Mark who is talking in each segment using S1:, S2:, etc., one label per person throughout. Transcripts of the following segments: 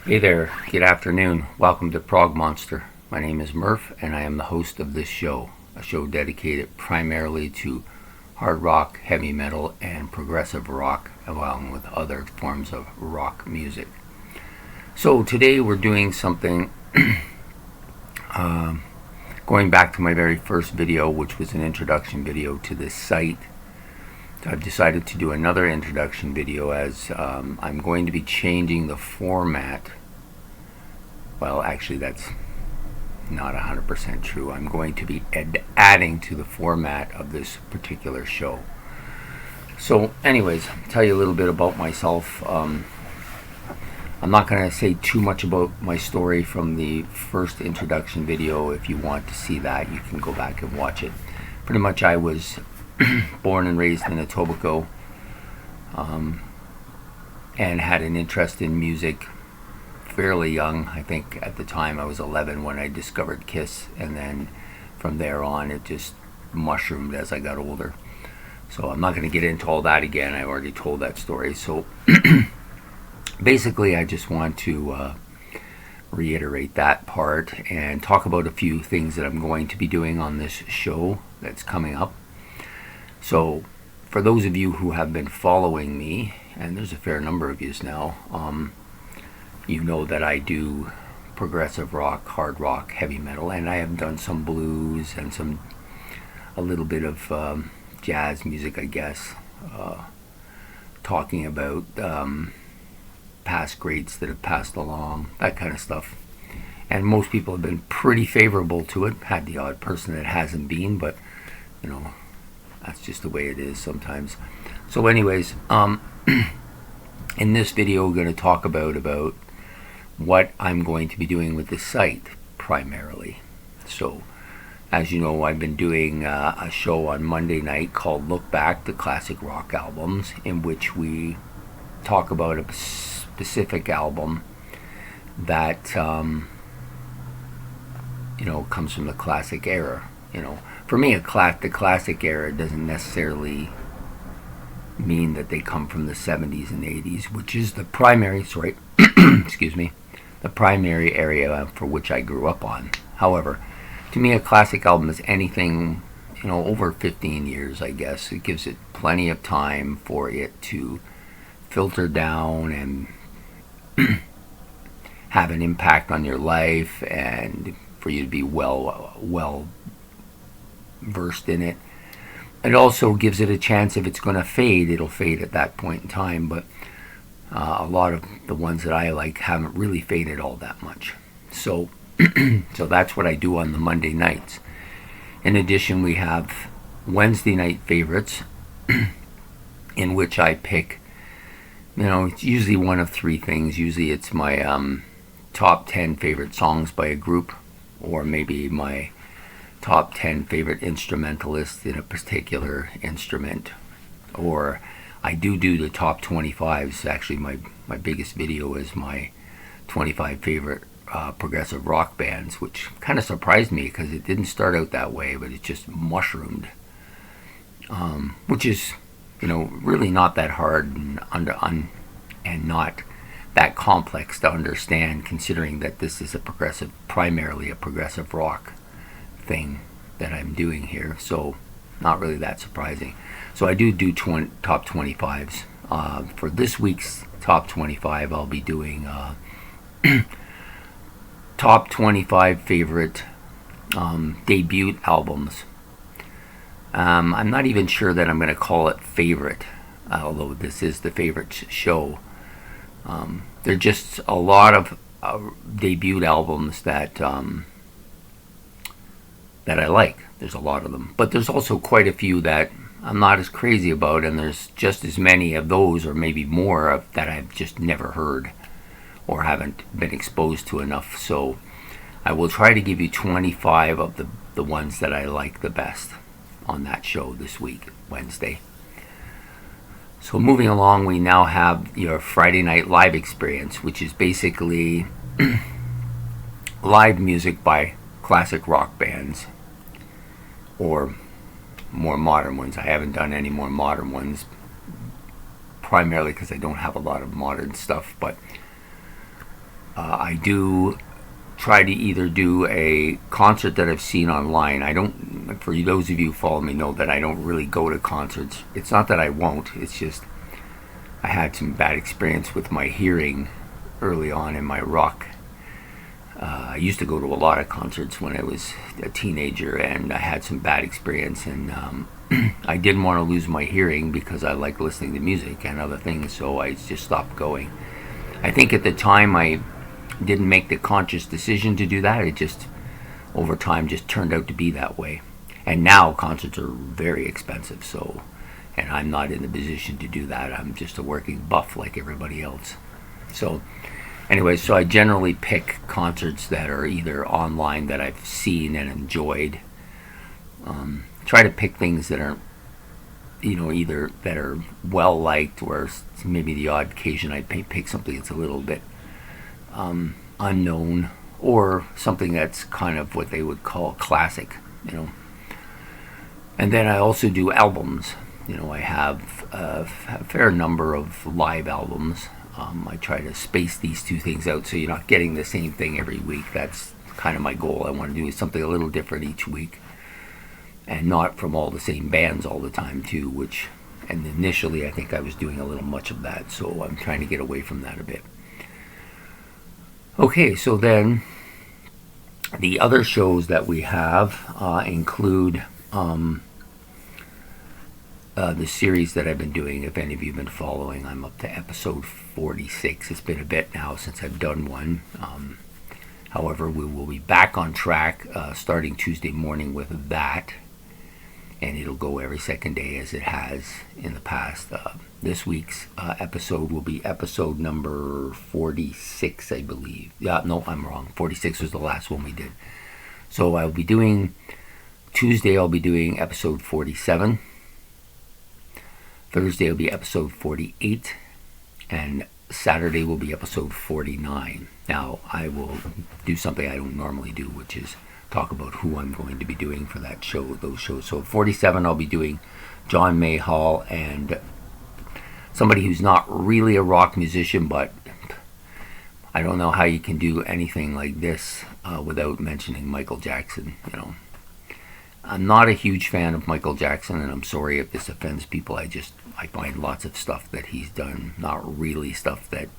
S1: Hey there, good afternoon. Welcome to Progmonster. My name is Murph and I am the host of this show, a show dedicated primarily to hard rock, heavy metal, and progressive rock, along with other forms of rock music. So today we're doing something, going back to my very first video, which was an introduction video to this site. I've decided to do another introduction video as I'm going to be changing the format. Well, actually that's not 100% true. I'm going to be adding to the format of this particular show. So anyways, I'll tell you a little bit about myself. I'm not going to say too much about my story from the first introduction video. If you want to see that, you can go back and watch it. Pretty much I was born and raised in Etobicoke, and had an interest in music fairly young. I think at the time I was 11 when I discovered Kiss, and then from there on it just mushroomed as I got older. So I'm not going to get into all that again. I already told that story. So basically I just want to reiterate that part and talk about a few things that I'm going to be doing on this show that's coming up. So for those of you who have been following me, and there's a fair number of yous now, you know that I do progressive rock, hard rock, heavy metal, and I have done some blues and a little bit of jazz music, I guess, talking about past greats that have passed along, that kind of stuff. And most people have been pretty favorable to it. Had the odd person that hasn't been, but you know, that's just the way it is sometimes. So anyways, in this video we're going to talk about what I'm going to be doing with this site primarily. So as you know, I've been doing a show on Monday night called Look Back to Classic Rock Albums, in which we talk about a specific album that you know, comes from the classic era. You know, for me, the classic era doesn't necessarily mean that they come from the 70s and 80s, which is the primary, excuse me, the primary area for which I grew up on. However, to me, a classic album is anything, you know, over 15 years, I guess. It gives it plenty of time for it to filter down and have an impact on your life, and for you to be well versed in it. It also gives it a chance, if it's going to fade, it'll fade at that point in time, but a lot of the ones that I like haven't really faded all that much. So so that's what I do on the Monday nights. In addition, we have Wednesday night favorites, in which I pick, you know, it's usually one of three things. Usually it's my top 10 favorite songs by a group, or maybe my top 10 favorite instrumentalists in a particular instrument, or I do the top 25s. Actually, my biggest video is my 25 favorite progressive rock bands, which kind of surprised me because it didn't start out that way, but it just mushroomed, which is, you know, really not that hard and not that complex to understand, considering that this is primarily a progressive rock thing that I'm doing here. So not really that surprising. So I do top 25s. For this week's top 25, I'll be doing top 25 favorite debut albums. I'm not even sure that I'm going to call it favorite, although this is the favorite show. There are just a lot of debut albums that I like. There's a lot of them, but there's also quite a few that I'm not as crazy about, and there's just as many of those, or maybe more, of that I've just never heard or haven't been exposed to enough. So I will try to give you 25 of the ones that I like the best on that show this week, Wednesday. So moving along, we now have your Friday night live experience, which is basically live music by classic rock bands, or more modern ones. I haven't done any more modern ones, primarily because I don't have a lot of modern stuff, but I do try to either do a concert that I've seen online. I don't, for those of you who follow me know that I don't really go to concerts. It's not that I won't, it's just I had some bad experience with my hearing early on in my rock. I used to go to a lot of concerts when I was a teenager, and I had some bad experience, and I didn't want to lose my hearing because I like listening to music and other things, so I just stopped going. I think at the time I didn't make the conscious decision to do that. It just, over time, just turned out to be that way. And now concerts are very expensive, so, and I'm not in the position to do that. I'm just a working buff like everybody else. So anyway, so I generally pick concerts that are either online that I've seen and enjoyed. Try to pick things that are, either that are well liked, or maybe the odd occasion I pick something that's a little bit unknown, or something that's kind of what they would call classic, And then I also do albums. I have a fair number of live albums. I try to space these two things out so you're not getting the same thing every week. That's kind of my goal. I want to do something a little different each week, and not from all the same bands all the time too, and initially I think I was doing a little much of that, so I'm trying to get away from that a bit. Okay, so then the other shows that we have include the series that I've been doing. If any of you have been following, I'm up to episode 46. It's been a bit now since I've done one. However, we will be back on track starting Tuesday morning with that, and it'll go every second day as it has in the past. This week's episode will be episode number 46, I believe. No, I'm wrong. 46 was the last one we did. So I'll be doing, Tuesday I'll be doing episode 47. Thursday will be episode 48, and Saturday will be episode 49. Now, I will do something I don't normally do, which is talk about who I'm going to be doing for that show, those shows. So 47, I'll be doing John Mayhall and somebody who's not really a rock musician, but I don't know how you can do anything like this without mentioning Michael Jackson. I'm not a huge fan of Michael Jackson, and I'm sorry if this offends people. I find lots of stuff that he's done not really stuff that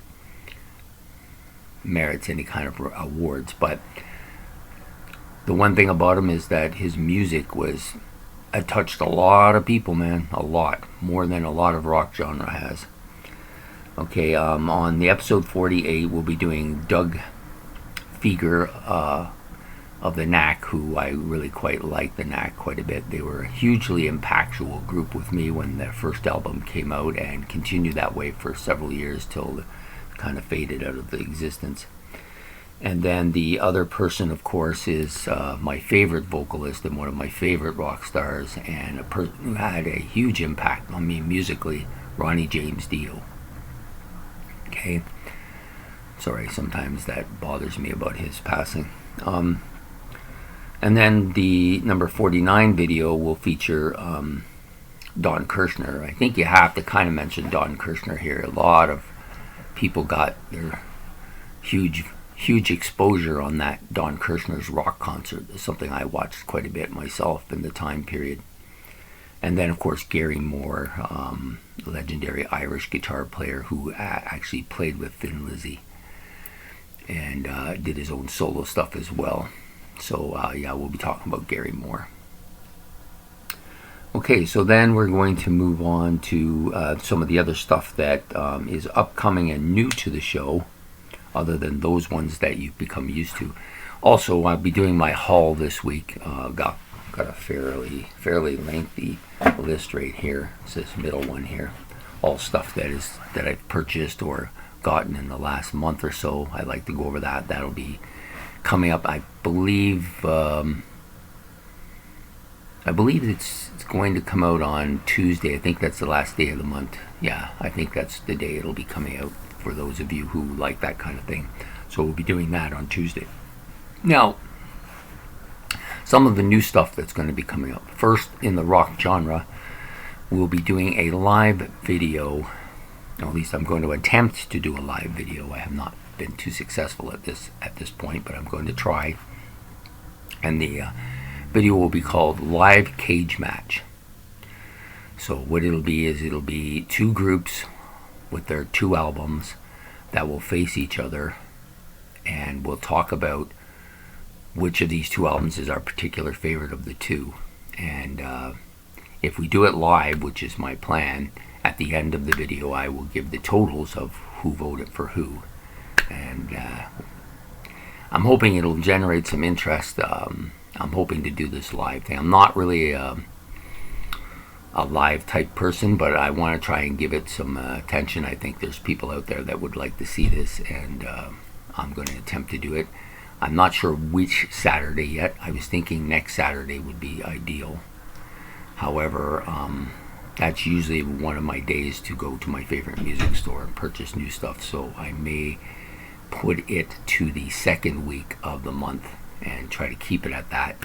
S1: merits any kind of awards, but the one thing about him is that his music touched a lot of people, man. A lot. More than a lot of rock genre has. Okay, on the episode 48, we'll be doing Doug Fieger of the Knack, who I really quite like the Knack quite a bit. They were a hugely impactful group with me when their first album came out, and continued that way for several years till it kind of faded out of the existence. And then the other person, of course, is my favorite vocalist and one of my favorite rock stars, and a person who had a huge impact on me musically, Ronnie James Dio. Okay, sorry, sometimes that bothers me about his passing. And then the number 49 video will feature Don Kirshner. I think you have to kind of mention Don Kirshner here. A lot of people got their huge exposure on that Don Kirshner's rock concert. It's something I watched quite a bit myself in the time period. And then, of course, Gary Moore, legendary Irish guitar player who actually played with Thin Lizzy and did his own solo stuff as well. So, we'll be talking about Gary Moore. Okay, so then we're going to move on to some of the other stuff that is upcoming and new to the show, other than those ones that you've become used to. Also, I'll be doing my haul this week. Got a fairly lengthy list right here. It's this middle one here. All stuff that I've purchased or gotten in the last month or so. I'd like to go over that. That'll be coming up. I believe it's going to come out on Tuesday. I think that's the last day of the month. Yeah, I think that's the day it'll be coming out for those of you who like that kind of thing. So we'll be doing that on Tuesday. Now, some of the new stuff that's going to be coming up. First, in the rock genre, we'll be doing a live video. Or at least I'm going to attempt to do a live video. I have not been too successful at this point, but I'm going to try. And the video will be called Live Cage Match. So what it'll be is it'll be two groups with their two albums that will face each other, and we'll talk about which of these two albums is our particular favorite of the two. And if we do it live, which is my plan, at the end of the video I will give the totals of who voted for who. And I'm hoping it'll generate some interest. I'm hoping to do this live thing. I'm not really a live type person, but I want to try and give it some attention. I think there's people out there that would like to see this, and I'm going to attempt to do it. I'm not sure which Saturday yet. I was thinking next Saturday would be ideal. However, that's usually one of my days to go to my favorite music store and purchase new stuff, so I may put it to the second week of the month and try to keep it at that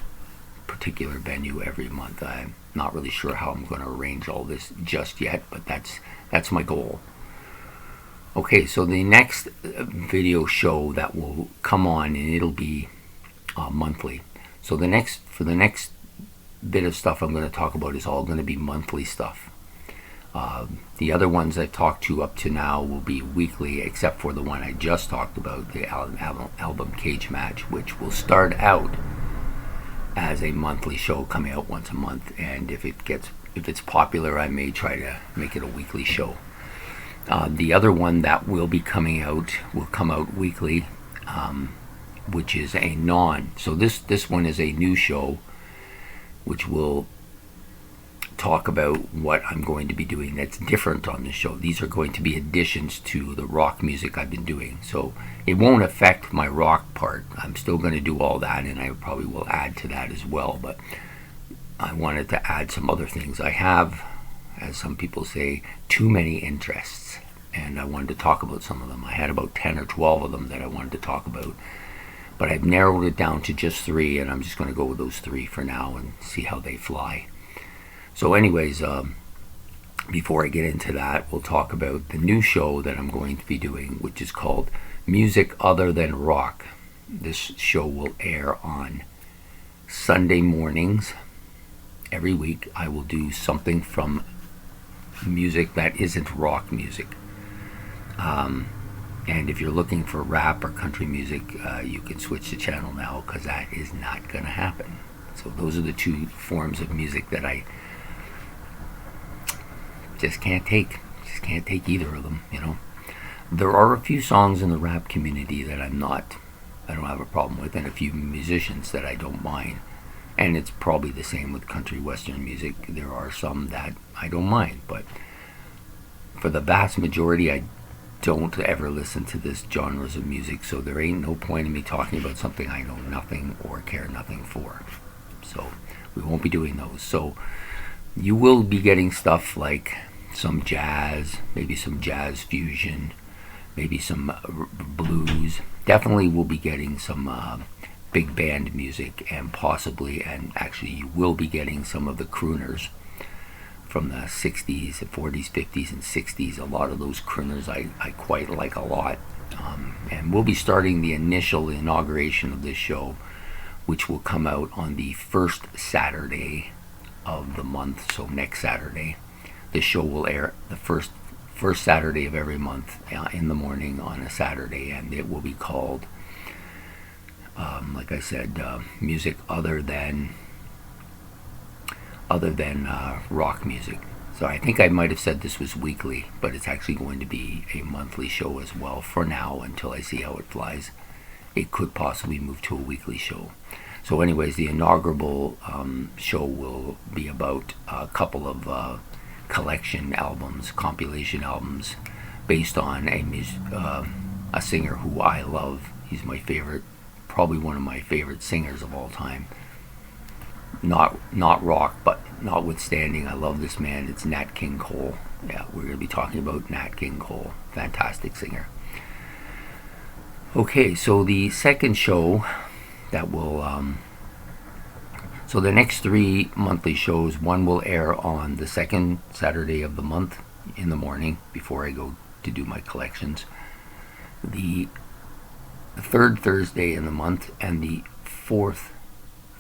S1: particular venue every month. I'm not really sure how I'm going to arrange all this just yet, but that's my goal. Okay, so the next video show that will come on, and it'll be monthly. So the next bit of stuff I'm going to talk about is all going to be monthly stuff. The other ones I've talked to up to now will be weekly, except for the one I just talked about, the album Cage Match, which will start out as a monthly show coming out once a month, and if it's popular, I may try to make it a weekly show. The other one that will come out weekly, which is a so this one is a new show, which will talk about what I'm going to be doing that's different on the show. These are going to be additions to the rock music I've been doing, so it won't affect my rock part. I'm still going to do all that, and I probably will add to that as well, but I wanted to add some other things. I have, as some people say, too many interests, and I wanted to talk about some of them. I had about 10 or 12 of them that I wanted to talk about, but I've narrowed it down to just 3, and I'm just going to go with those 3 for now and see how they fly. So anyways, before I get into that, we'll talk about the new show that I'm going to be doing, which is called Music Other Than Rock. This show will air on Sunday mornings. Every week I will do something from music that isn't rock music. And if you're looking for rap or country music, you can switch the channel now, because that is not going to happen. So those are the two forms of music that I just can't take either of them, you know. There are a few songs in the rap community that I don't have a problem with, and a few musicians that I don't mind, and it's probably the same with country western music. There are some that I don't mind, but for the vast majority I don't ever listen to this genres of music, so there ain't no point in me talking about something I know nothing or care nothing for. So we won't be doing those. So you will be getting stuff like some jazz, maybe some jazz fusion, maybe some blues. Definitely will be getting some big band music, and possibly, and actually you will be getting some of the crooners from the 60s, 40s, 50s, and 60s. A lot of those crooners I quite like a lot. And we'll be starting the initial inauguration of this show, which will come out on the first Saturday of the month, so next Saturday. This show will air the first Saturday of every month in the morning on a Saturday, and it will be called, like I said, music other than rock music. So I think I might have said this was weekly, but it's actually going to be a monthly show as well for now, until I see how it flies. It could possibly move to a weekly show. So anyways, the inaugural show will be about a couple of collection albums, compilation albums, based on a singer who I love. He's my favorite, probably one of my favorite singers of all time. Not rock, but notwithstanding, I love this man. It's Nat King Cole. Yeah, we're going to be talking about Nat King Cole. Fantastic singer. Okay, so the second show that will so the next 3 monthly shows, one will air on the second Saturday of the month in the morning before I go to do my collections. The third Thursday in the month and the fourth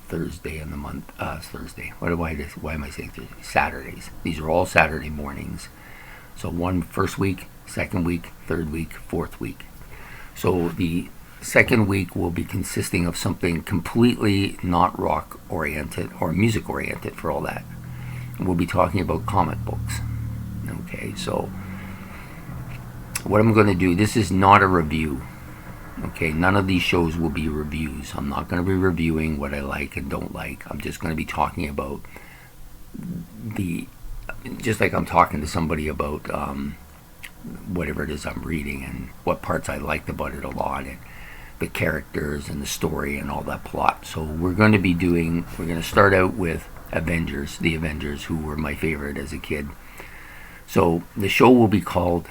S1: Thursday in the month. Thursday. Why am I saying Thursday? Saturdays. These are all Saturday mornings. So one first week, second week, third week, fourth week. So the second week will be consisting of something completely not rock oriented or music oriented for all that. We'll be talking about comic books. Okay, so what I'm going to do, this is not a review. Okay, none of these shows will be reviews. I'm not going to be reviewing what I like and don't like. I'm just going to be talking about just like I'm talking to somebody about whatever it is I'm reading and what parts I liked about it a lot and the characters and the story and all that plot. So we're going to start out with Avengers, the Avengers, who were my favorite as a kid. So the show will be called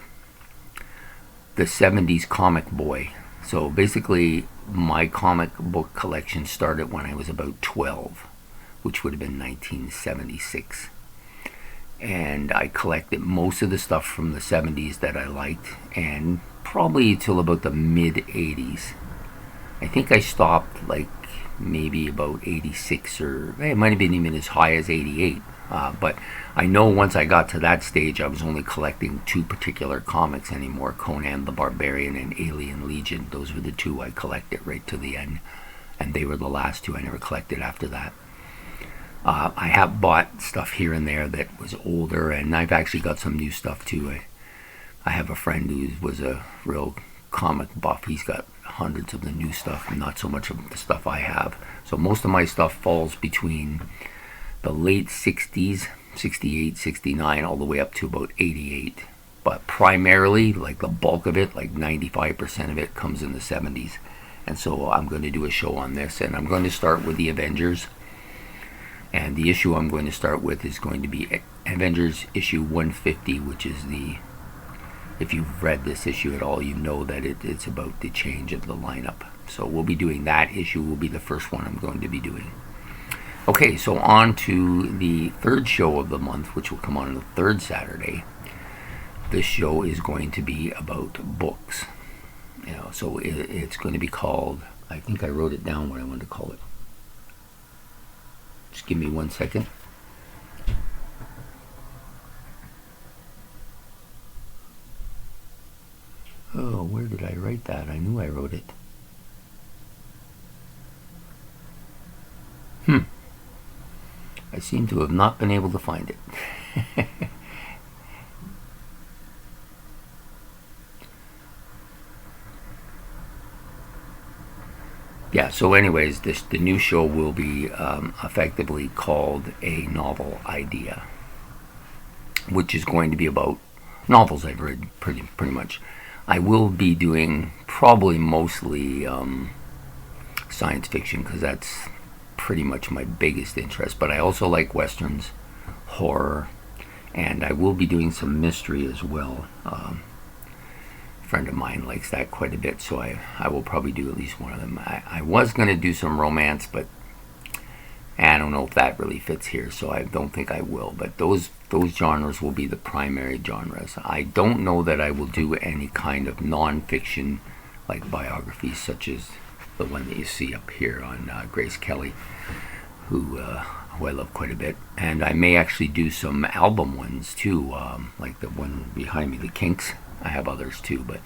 S1: The 70s Comic Boy. So basically my comic book collection started when I was about 12, which would have been 1976. And I collected most of the stuff from the 70s that I liked, and probably till about the mid-80s. I think I stopped like maybe about 86, or it might have been even as high as 88. But I know once I got to that stage, I was only collecting two particular comics anymore, Conan the Barbarian and Alien Legion. Those were the two I collected right to the end, and they were the last two I never collected after that. I have bought stuff here and there that was older, and I've actually got some new stuff too. I have a friend who was a real comic buff. He's got hundreds of the new stuff and not so much of the stuff I have. So most of my stuff falls between the late 60s, 68, 69, all the way up to about 88. But primarily, like the bulk of it, like 95% of it comes in the 70s. And so I'm going to do a show on this, and I'm going to start with the Avengers. And the issue I'm going to start with is going to be Avengers issue 150, which is if you've read this issue at all, you know that it's about the change of the lineup. So we'll be doing that issue, will be the first one I'm going to be doing. Okay, so on to the third show of the month, which will come on the third Saturday. This show is going to be about books. So it's going to be called, I think I wrote it down what I wanted to call it. Just give me 1 second. Oh, where did I write that? I knew I wrote it. I seem to have not been able to find it. Yeah, so anyways, the new show will be effectively called A Novel Idea, which is going to be about novels I've read pretty much. I will be doing probably mostly science fiction, because that's pretty much my biggest interest, but I also like westerns, horror, and I will be doing some mystery as well. A friend of mine likes that quite a bit, so I will probably do at least one of them. I was going to do some romance, but I don't know if that really fits here, so I don't think I will. But those genres will be the primary genres. I don't know that I will do any kind of non-fiction, like biographies, such as the one that you see up here on Grace Kelly, who I love quite a bit. And I may actually do some album ones too, like the one behind me, the Kinks. I have others too, but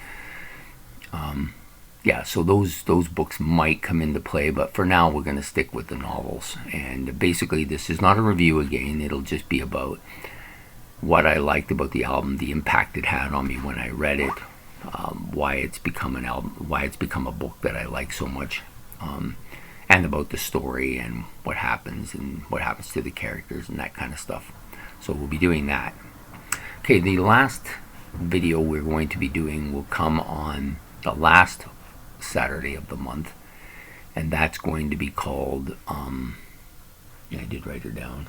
S1: yeah, so those books might come into play, but for now we're going to stick with the novels. And basically this is not a review again, it'll just be about what I liked about the album, the impact it had on me when I read it, why it's become an album, why it's become a book that I like so much, and about the story and what happens to the characters and that kind of stuff. So we'll be doing that. Okay, the last video we're going to be doing will come on the last Saturday of the month, and that's going to be called yeah, I did write her down.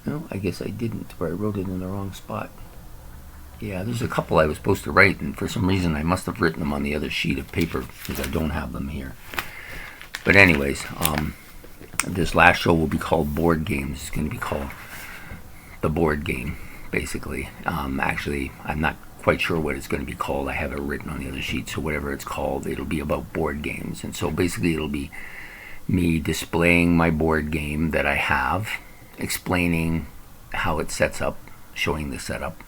S1: No, I guess I didn't, or I wrote it in the wrong spot. Yeah, there's a couple I was supposed to write, and for some reason I must have written them on the other sheet of paper because I don't have them here. But anyways, this last show will be called Board Games. It's going to be called The Board Game. basically. Actually, I'm not quite sure what it's going to be called. I have it written on the other sheet, so whatever it's called, it'll be about board games. And so basically it'll be me displaying my board game that I have, explaining how it sets up, showing the setup,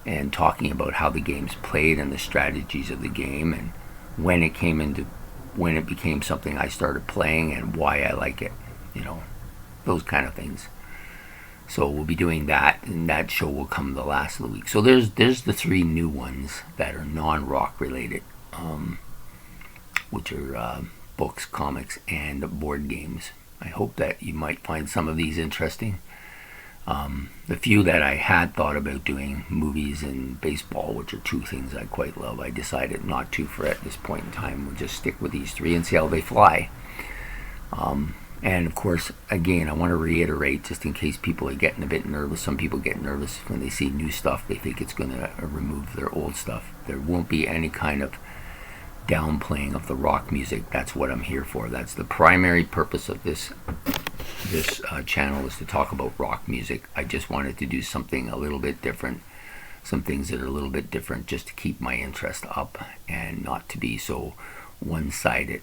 S1: and talking about how the game's played and the strategies of the game, and when it became something I started playing and why I like it, those kind of things. So we'll be doing that, and that show will come the last of the week. So there's the 3 new ones that are non-rock related, which are books, comics, and board games. I hope that you might find some of these interesting. The few that I had thought about doing, movies and baseball, which are 2 things I quite love, I decided not to for at this point in time. We'll just stick with these 3 and see how they fly. And of course, again, I want to reiterate, just in case people are getting a bit nervous. Some people get nervous when they see new stuff. They think it's going to remove their old stuff. There won't be any kind of downplaying of the rock music. That's what I'm here for. That's the primary purpose of this channel, is to talk about rock music. I just wanted to do something a little bit different, some things that are a little bit different, just to keep my interest up and not to be so one-sided,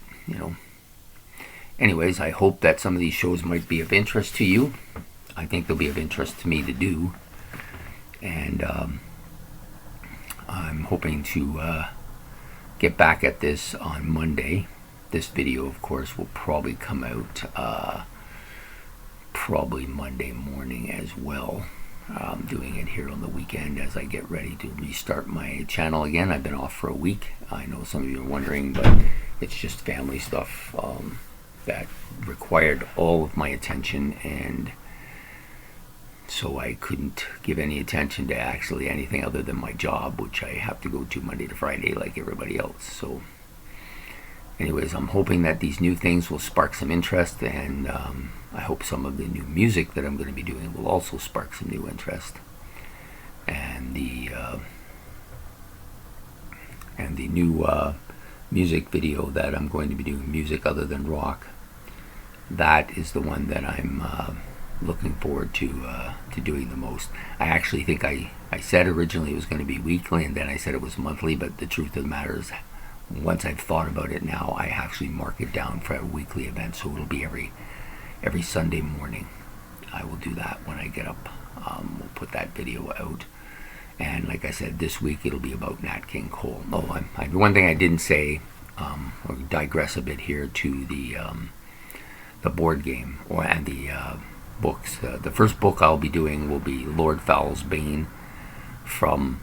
S1: Anyways, I hope that some of these shows might be of interest to you. I think they'll be of interest to me to do. And I'm hoping to get back at this on Monday. This video, of course, will probably come out probably Monday morning as well. I'm doing it here on the weekend as I get ready to restart my channel again. I've been off for a week. I know some of you are wondering, but it's just family stuff that required all of my attention, and so I couldn't give any attention to actually anything other than my job, which I have to go to Monday to Friday like everybody else. So anyways, I'm hoping that these new things will spark some interest, and I hope some of the new music that I'm going to be doing will also spark some new interest. And the new music video that I'm going to be doing, music other than rock, that is the one that I'm looking forward to doing the most. I actually think I said originally it was going to be weekly, and then I said it was monthly, but the truth of the matter is, once I've thought about it now, I actually mark it down for a weekly event, so it'll be every Sunday morning. I will do that when I get up. We'll put that video out. And like I said, this week it'll be about Nat King Cole. Oh, one thing I didn't say, or digress a bit here to the board game and the books. The first book I'll be doing will be Lord Fowl's Bane from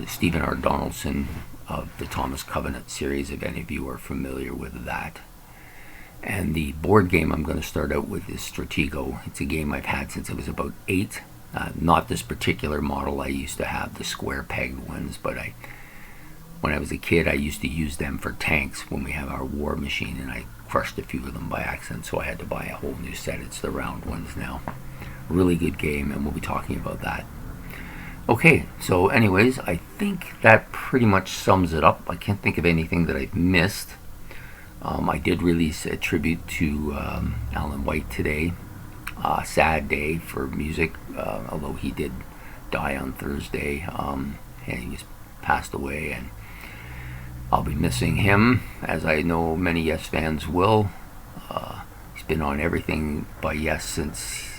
S1: Stephen R. Donaldson of the Thomas Covenant series, if any of you are familiar with that. And the board game I'm going to start out with is Stratego. It's a game I've had since I was about 8. Not this particular model. I used to have the square pegged ones, but when I was a kid, I used to use them for tanks when we have our war machine, and I crushed a few of them by accident, so I had to buy a whole new set. It's the round ones now. Really good game, and we'll be talking about that. Okay, so anyways, I think that pretty much sums it up. I can't think of anything that I've missed. I did release a tribute to Alan White today. Sad day for music, although he did die on Thursday, and he was passed away, and I'll be missing him, as I know many Yes fans will. He's been on everything by Yes since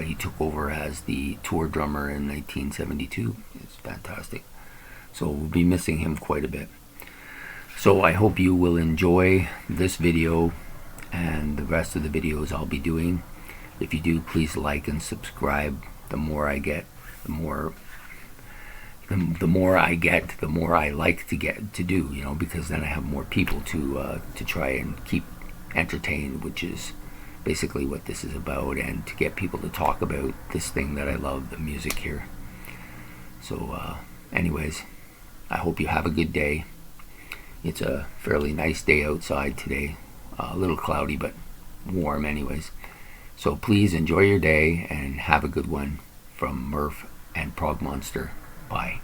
S1: he took over as the tour drummer in 1972. It's fantastic. So we'll be missing him quite a bit. So I hope you will enjoy this video and the rest of the videos I'll be doing. If you do, please like and subscribe. The more I get, the more I get, the more I like to do, because then I have more people to try and keep entertained, which is basically what this is about, and to get people to talk about this thing that I love, the music here. So anyways, I hope you have a good day. It's a fairly nice day outside today, a little cloudy but warm anyways. So please enjoy your day and have a good one. From Murph and Progmonster. Bye.